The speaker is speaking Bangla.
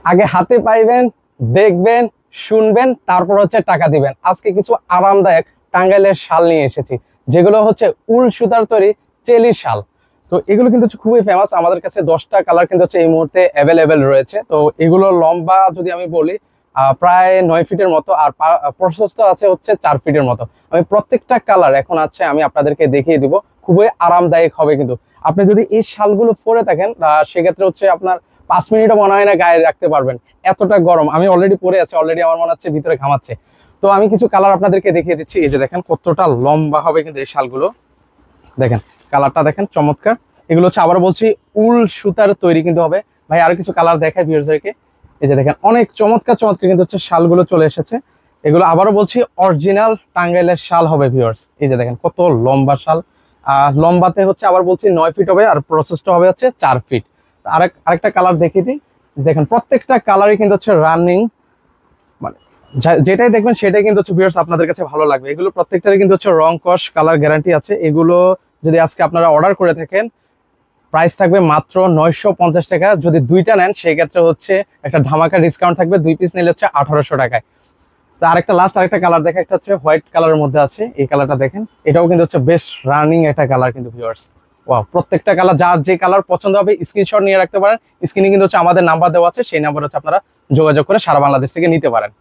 আগে হাতে পাইবেন, দেখবেন, শুনবেন, তারপর হচ্ছে টাকা দিবেন। আজকে কিছু আরামদায়ক টাঙ্গাইলের শাল নিয়ে এসেছি, যেগুলো হচ্ছে উল সুতার তৈরি চেলি শাল। তো এগুলো কিন্তু খুবই ফেমাস, আমাদের কাছে 10টা কালার কিন্তু হচ্ছে এই মুহূর্তে অ্যাভেলেবেল রয়েছে। তো এগুলো লম্বা যদি আমি বলি প্রায় 9 ফিটের মতো, আর প্রশস্ত আছে হচ্ছে 4 ফিটের মতো। আমি প্রত্যেকটা কালার এখন আছে আমি আপনাদেরকে দেখিয়ে দিব, খুবই আরামদায়ক হবে। কিন্তু আপনি যদি এই শালগুলো পরে থাকেন সেক্ষেত্রে হচ্ছে আপনার 5 মিনিটও মনে হয় না গায়ে রাখতে পারবেন, এতটা গরম। আমি অলরেডি পরে আছি, অলরেডি আমার মনে হচ্ছে ভিতরে ঘামাচ্ছে। তো আমি কিছু কালার আপনাদেরকে দেখিয়ে দিচ্ছি। এই যে দেখেন কতটা লম্বা হবে কিন্তু এই শালগুলো, দেখেন কালারটা দেখেন চমৎকার। এগুলো হচ্ছে আবার বলছি উল সুতার তৈরি কিন্তু হবে। ভাই আরো কিছু কালার দেখায় ভিউয়ারদেরকে। এই যে দেখেন অনেক চমৎকার চমৎকার কিন্তু হচ্ছে শালগুলো চলে এসেছে। এগুলো আবারও বলছি অরিজিনাল টাঙ্গাইলের শাল হবে ভিউয়ার্স। এই যে দেখেন কত লম্বা শাল, লম্বাতে হচ্ছে আবার বলছি 9 ফিট হবে, আর প্রসেসটা হবে হচ্ছে 4 ফিট। আরেকটা কালার দেখিয়ে দিই। দেখেন প্রত্যেকটা কালারই কিন্তু হচ্ছে রানিং, মানে যেটাই দেখবেন সেটাই কিন্তু হচ্ছে ভিউয়ার্স আপনাদের কাছে ভালো লাগবে। এগুলো প্রত্যেকটারই কিন্তু হচ্ছে রং কস কালার গ্যারান্টি আছে। এগুলো যদি আজকে আপনারা অর্ডার করে থাকেন, প্রাইস থাকবে মাত্র 950 টাকা। যদি 2টা নেন সেই ক্ষেত্রে হচ্ছে একটা ধামাকা ডিসকাউন্ট থাকবে, 2 পিস নিলে হচ্ছে 1800 টাকায়। তো আরেকটা কালার দেখে, একটা হচ্ছে হোয়াইট কালারের মধ্যে আছে, এই কালারটা দেখেন, এটাও কিন্তু হচ্ছে বেশ রানিং একটা কালার কিন্তু ভিউয়ার্স। ওয়াও, প্রত্যেকটা কালার যার যে কালার পছন্দ হবে স্ক্রিনশট নিয়ে রাখতে পারেন। স্ক্রিনে কিন্তু হচ্ছে আমাদের নাম্বার দেওয়া আছে, সেই নাম্বার হচ্ছে আপনারা যোগাযোগ করে সারা বাংলাদেশ থেকে নিতে পারেন।